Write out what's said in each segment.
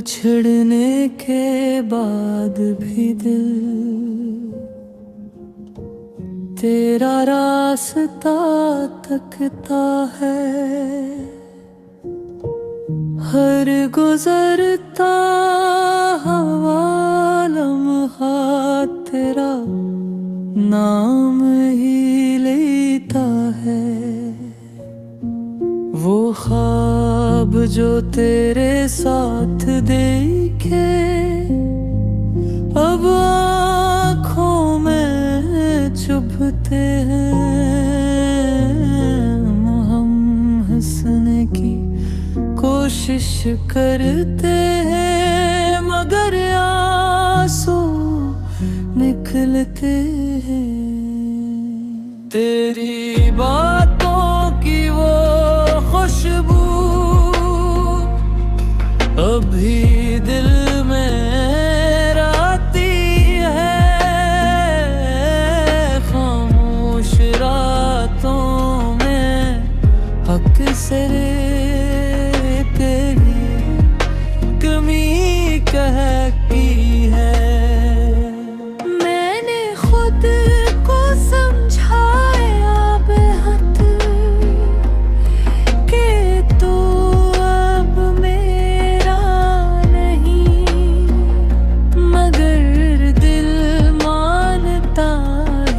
छिड़ने के बाद भी दिल तेरा रास्ता तकता है। हर गुजरता हवा लम्हा तेरा नाम ही लेता है। वो ख्वाब जो तेरे साथ देखे अब आँखों में चुभते हैं। हम हंसने की कोशिश करते हैं मगर आंसू निकलते हैं। तेरी बातों की वो खुशबू अभी दिल में राती है। खामोश रातों में अक्सर तेरी कमी कहती है। मैंने खुद को समझाया बेहद कि तू अब मेरा नहीं, मगर दिल मानता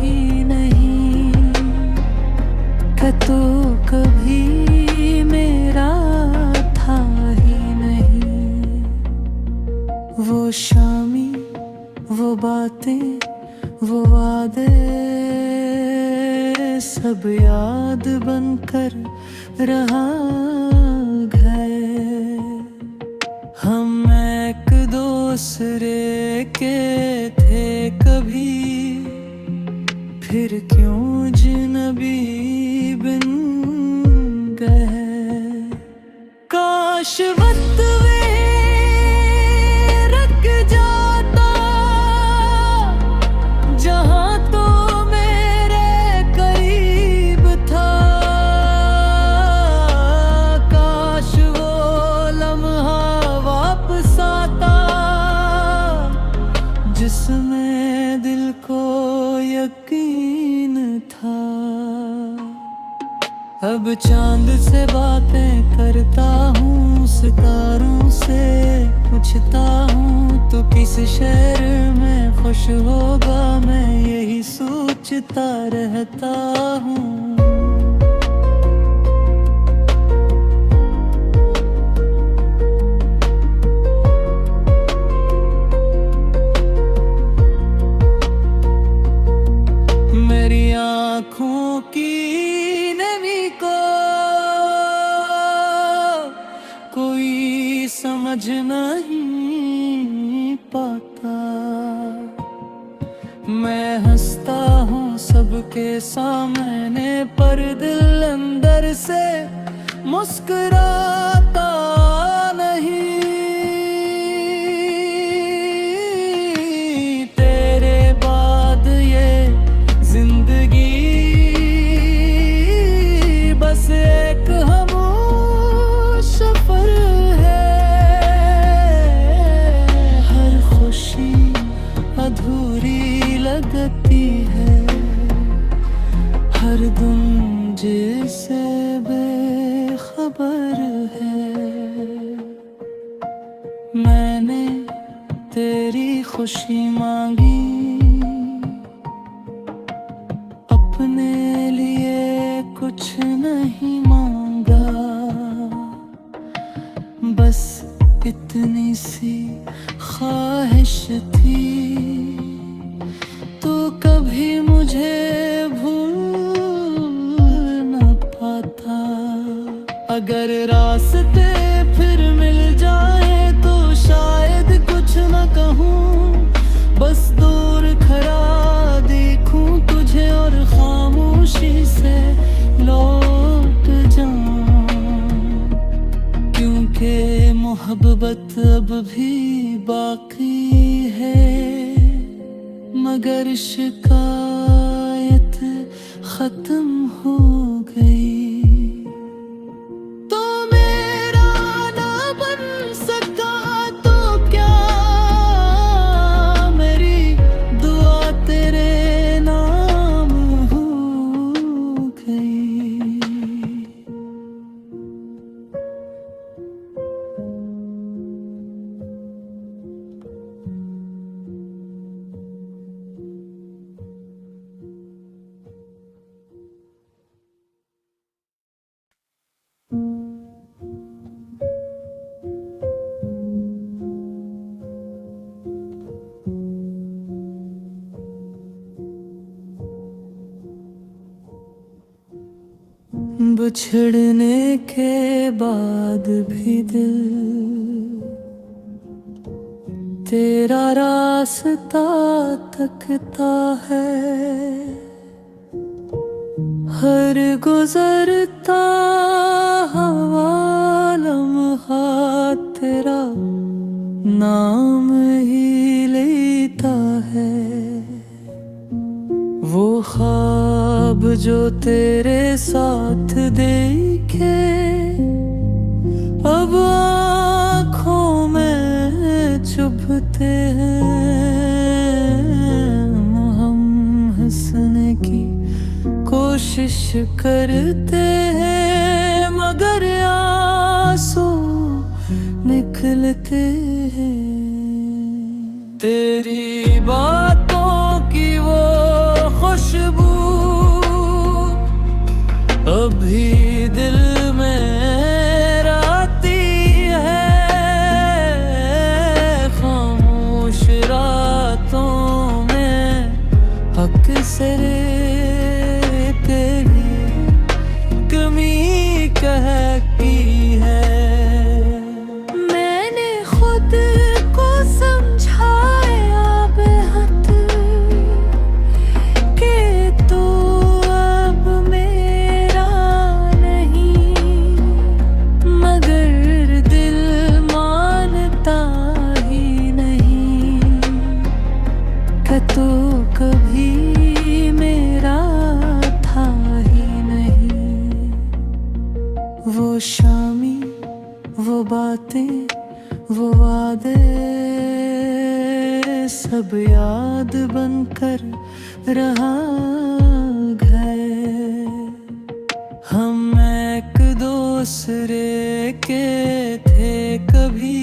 ही नहीं कि तू कभी मेरा था ही नहीं। वो शामी, वो बातें, वो वादे सब याद बनकर रहा गए। हम एक दूसरे के थे कभी, फिर क्यों अजनबी बन गए। काश वक्त वे रख जाता जहां तो मेरे करीब था। काश वो लम्हा वापस आता जिसमें दिल को यकीन था। अब चांद से बातें करता हूँ, सितारों से पूछता हूँ तो किस शहर में खुश होगा, मैं यही सोचता रहता हूँ। मेरी आँखों की नमी को कोई समझ नहीं पाता। मैं हंसता हूँ सबके सामने पर दिल अंदर से मुस्कुराता नहीं। तेरे बाद ये जिंदगी बस एक खामोश सफर है। हर खुशी अधूरी लगती है, हर दम जैसे बेखबर है। मैंने तेरी खुशी मांगी, अपने लिए कुछ नहीं मांगा। बस इतनी सी ख्वाहिश थी तो कभी मुझे भूल न पाता। अगर रास्ते फिर मिल जाए तो शायद कुछ न कहूँ, बस दूर खड़ा देखूं तुझे और खामोशी से लौट जाऊं। क्योंकि मोहब्बत अब भी बाकी है, मगर शिकायत खत्म हो गई। तो मेरा ना बन सका तो बिछड़ने के बाद भी दिल तेरा रास्ता तकता है। हर गुजरता हवा लम्हा तेरा नाम ही लेता है। वो ख्वाब जो तेरे साथ देखे अब आँखों में चुभते हैं। हम हंसने की कोशिश करते हैं मगर आंसू निकलते हैं। तेरी बातों की वो खुशबू अभी दिल में राती है। खामोश रातों में अक्सर तेरी कमी कहती है। मैंने खुद को समझाया बेहद कि तू अब मेरा नहीं, मगर दिल मानता ही नहीं कि तू कभी मेरा था ही नहीं। वो शामी, वो बातें, वो वादे सब याद बनकर रहा गए। हम एक दूसरे के थे कभी,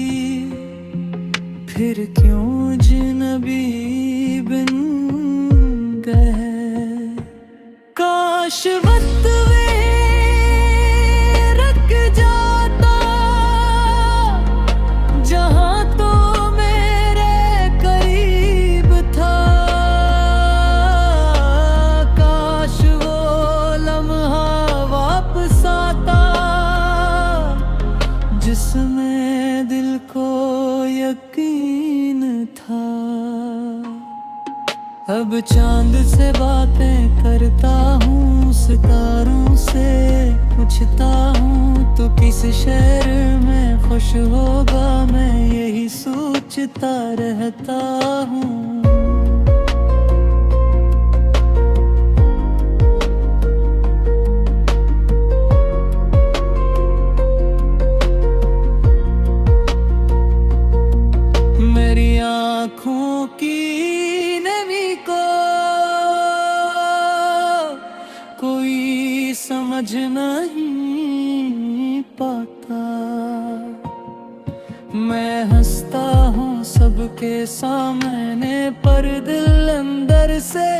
फिर क्यों अजनबी बन गए। काश वक्त वे रख जाता जहां तो मेरे करीब था। काश वो लम्हा वापस आता जिसमें दिल को यकीन था। अब चांद से बातें करता हूँ, सितारों से पूछता हूँ तो किस शहर में खुश होगा। मैं यही सोचता रहता हूँ। मेरी आँखों की नमी को कोई समझ नहीं पाता। मैं हंसता हूँ सबके सामने पर दिल अंदर से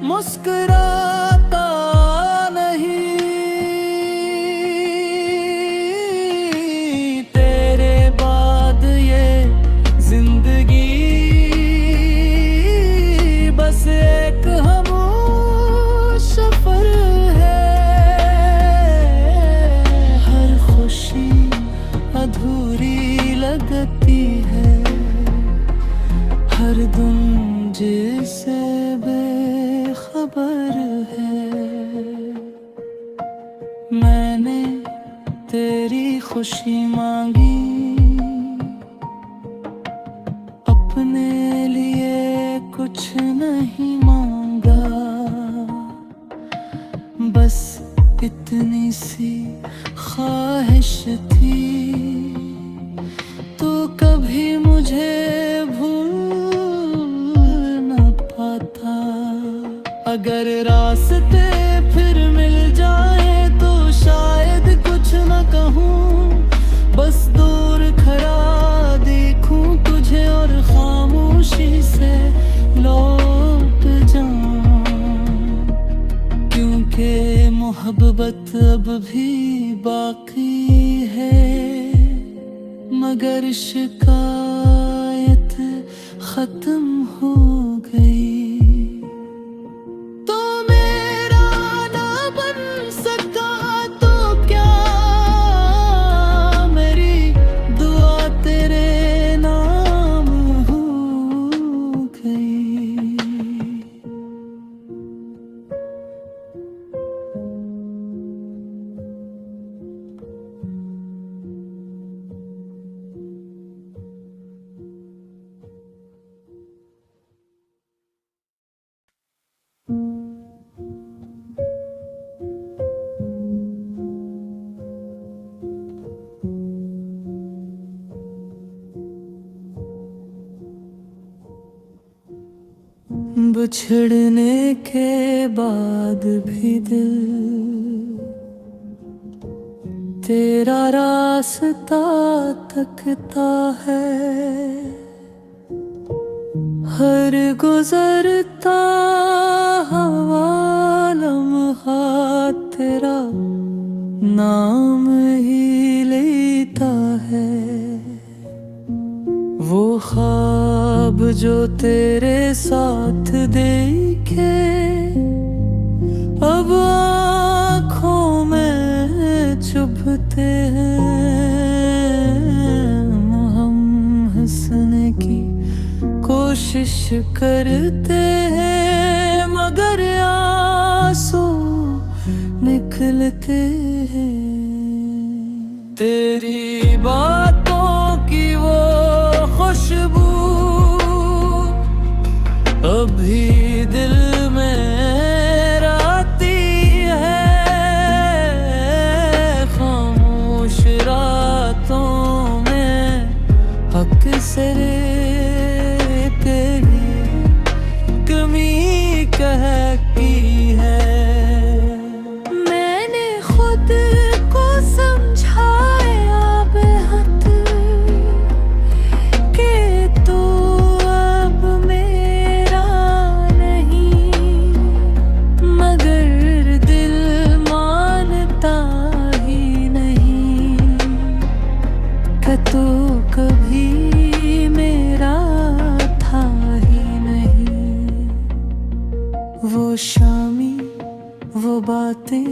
मुस्कुराता नहीं। तेरे बाद ये जिंदगी बस एक खामोश सफर है। हर खुशी अधूरी लगती है, हर दम जिससे बेखबर है। मैंने तेरी खुशी मांगी, अपने लिए कुछ नहीं मांगा। बस इतनी सी ख्वाहिश थी तो कभी मुझे भूल न पाता। अगर रास्ते फिर मिल जाए तो शायद कुछ न कहूँ, बस दूर खड़ा देखूं तुझे और खामोशी से लौट जाऊं। क्योंकि मोहब्बत अब भी बाकी है, मगर शिकायत खत्म हो गई। तो मेरा ना बन सका तो बिछड़ने के बाद भी दिल तेरा रास्ता तकता है। हर गुजरता हवा लम्हा तेरा नाम ही लेता है। वो ख्वाब जो तेरे साथ देखे अब आँखों में चुभते हैं। हम हंसने की कोशिश करते हैं मगर आंसू निकलते हैं। तेरी बातों की वो खुशबू अभी दिल में राती है। खामोश रातों में अक्सर तेरी कमी कहती है। मैंने खुद को समझाया बेहद कि तू अब मेरा नहीं, मगर दिल मानता ही नहीं कि तू कभी मेरा था ही नहीं। वो शामी, वो बातें,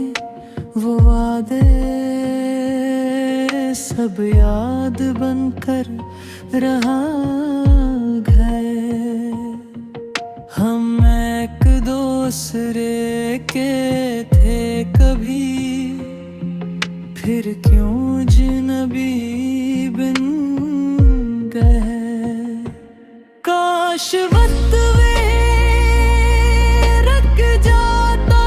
वो वादे सब याद बनकर रहा गए। हम एक दूसरे के थे कभी, फिर क्यों जिनबी बिन गए। काश वक्त वे रख जाता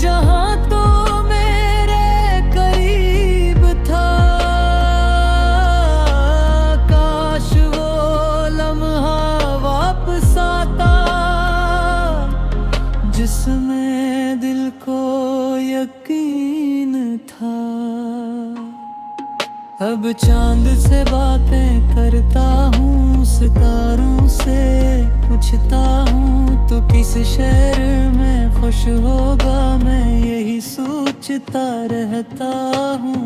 जहां तो मेरे करीब था। काश वो लम्हा वापस आता जिसमें दिल को यकीन था। अब चांद से बातें करता हूँ, सितारों से पूछता हूँ तो किस शहर में खुश होगा। मैं यही सोचता रहता हूँ।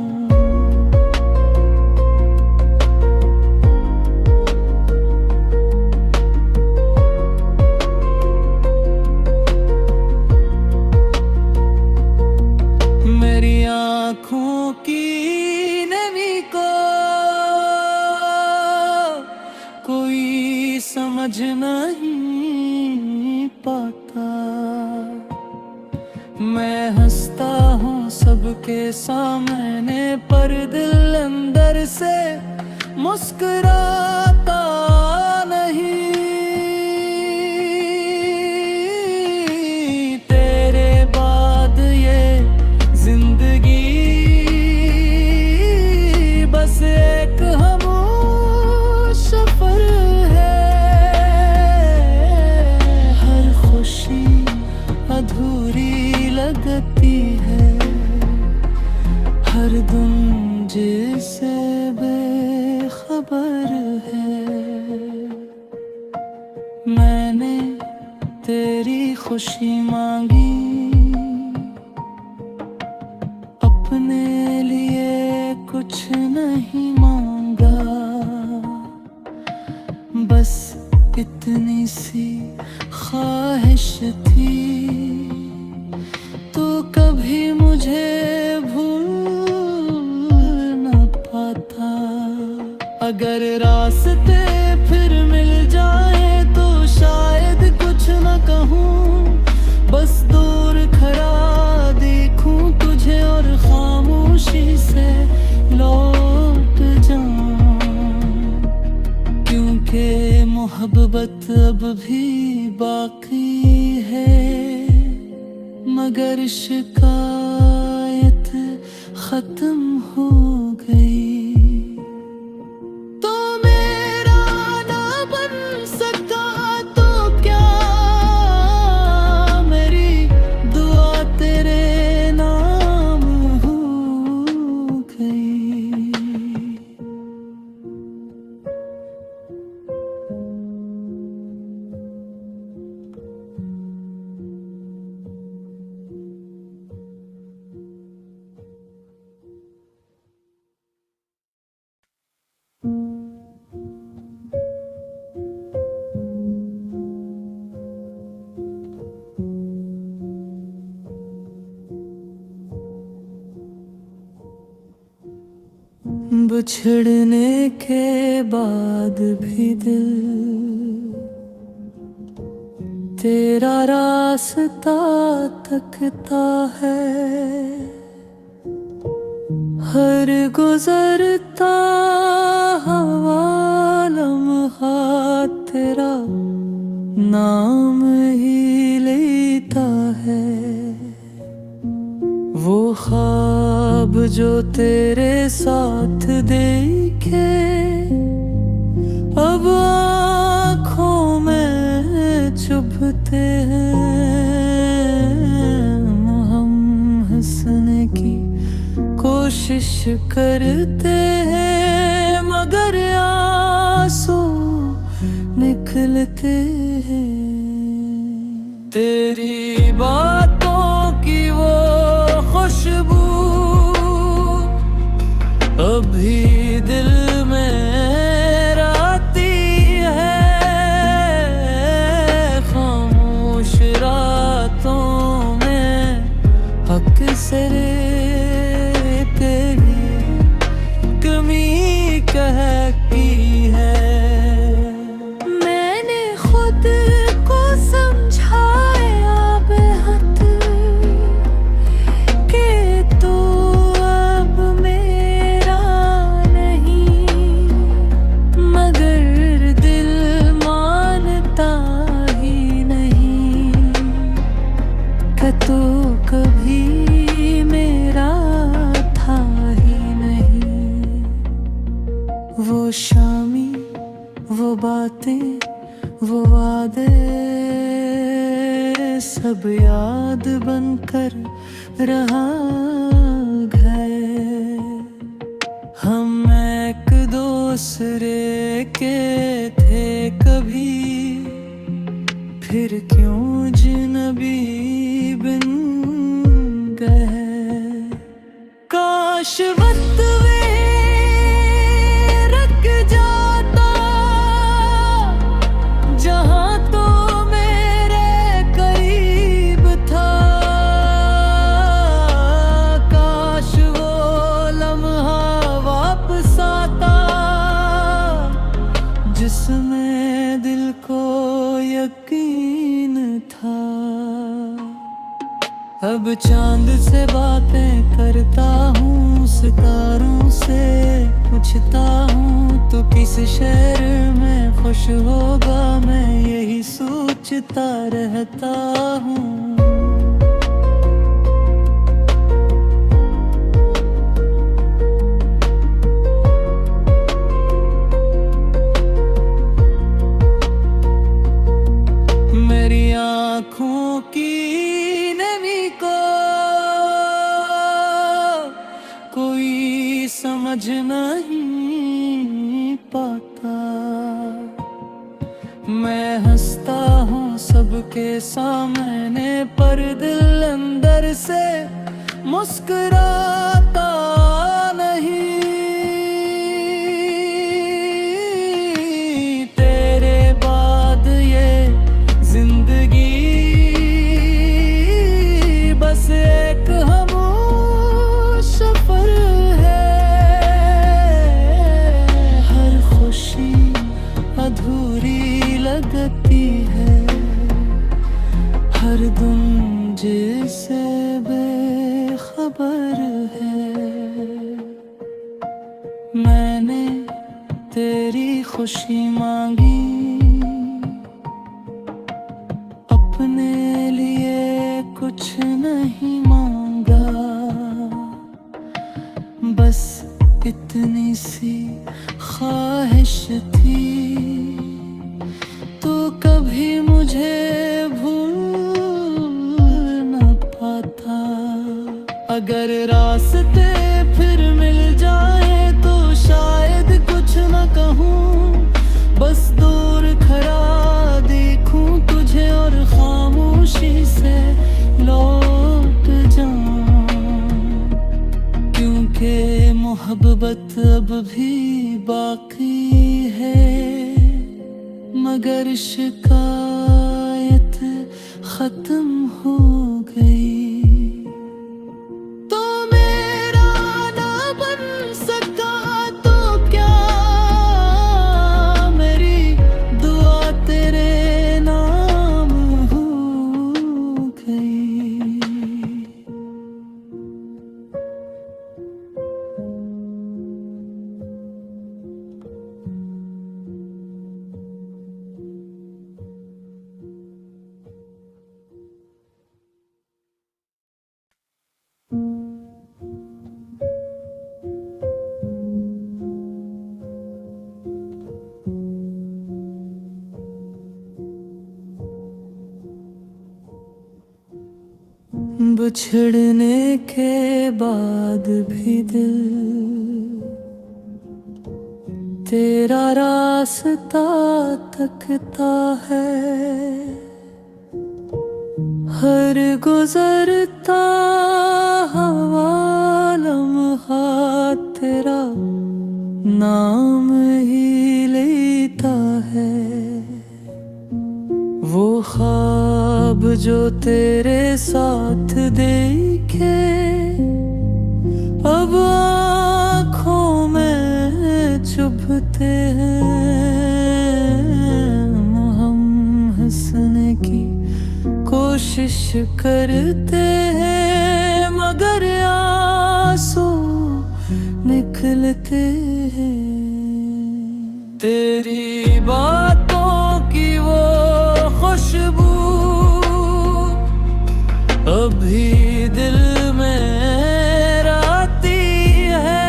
मेरी आँखों की नमी को कोई समझ नहीं पाता। मैं हंसता हूँ सबके सामने पर दिल अंदर से मुस्कुराता नहीं। तेरे बाद ये जिंदगी बस एक सफर है। हर खुशी अधूरी लगती है, हर दम जिसे बेखबर है। मैंने तेरी खुशी मांगी, अपने लिए कुछ नहीं मांगा। बस इतनी सी ख्वाहिश थी, तो कभी मुझे भूल न पाता। अगर रास्ते फिर मिल जाए तो शायद कुछ न कहूँ, बस दूर खड़ा देखूं तुझे और खामोशी से लौट जाऊं। क्योंकि मोहब्बत अब भी बाकी है, मगर शिकायत खत्म हो गई। तो मेरा ना बन सका बिछड़ने के बाद भी दिल तेरा रास्ता तकता है। हर गुजरता हवा लम्हा तेरा नाम ही लेता है। वो ख्वाब जो तेरे साथ देखे अब आँखों में चुभते हैं। हम हंसने की कोशिश करते हैं मगर आंसू निकलते हैं। तेरी बातों की वो खुशबू अभी दिल में राती है। खामोश रातों में अक्सर तेरी कमी कहती है। मैंने खुद को समझाया बेहद कि तू अब मेरा नहीं, मगर दिल मानता ही नहीं कि तू कभी मेरा था ही नहीं। वो शामी, वो बातें, वो वादे सब याद बनकर रहा गए। हम एक दूसरे के थे कभी, फिर क्यों जिनबी बन गए। काश वक्त वे रख जाता जहां तो मेरे करीब था। काश वो लम्हा वापस आता जिसमें दिल को यकीन था। अब चांद से बातें करता हूँ, सितारों से पूछता हूँ तो किस शहर में खुश होगा। मैं यही सोचता रहता हूँ। मेरी आँखों की नमी को कोई समझ नहीं पाता। मैं हंसता हूँ सबके सामने पर दिल अंदर से मुस्कुराता नहीं। तेरे बाद ये जिंदगी बस एक सफर है। हर खुशी अधूरी लगती है, हर दम जिससे बेखबर है। मैंने तेरी खुशी मांगी, अपने लिए कुछ नहीं मांगा। बस इतनी सी ख्वाहिश थी, तो कभी मुझे भूल न पाता। अगर रास्ते फिर मिल जाए तो शायद कुछ न कहूँ, बस दूर खड़ा देखूं तुझे और खामोशी से लौट जाऊं। क्योंकि मोहब्बत अब भी बाकी है, मगर शिकायत खत्म हो गई। तो मेरा ना बन सका तो बिछड़ने के बाद भी दिल तेरा रास्ता तकता है। हर गुजरता हवा लम्हा तेरा नाम ही लेता है। वो ख्वाब जो तेरे साथ देखे अब आँखों में चुभते हैं। हम हंसने की कोशिश करते हैं मगर आंसू निकलते हैं। तेरी बातों की वो खुशबू अभी दिल में राती है।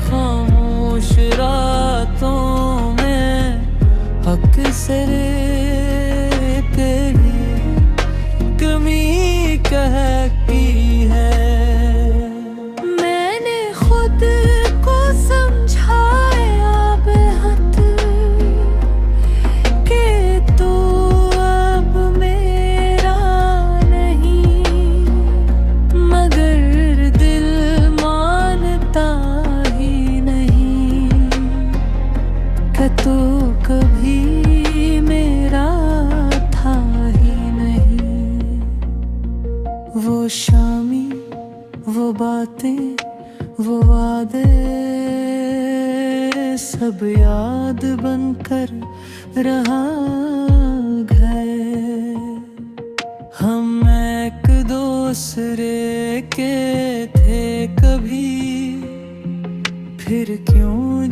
खामोश रातों में अक्सर तेरी कमी कहती है। मैंने खुद को समझाया बेहद कि तू अब मेरा नहीं, मगर दिल मानता ही नहीं कि तू कभी मेरा था ही नहीं। वो शामी, वो बातें, वो वादे सब याद बनकर रहा गए। हम एक दूसरे के थे कभी, फिर क्यों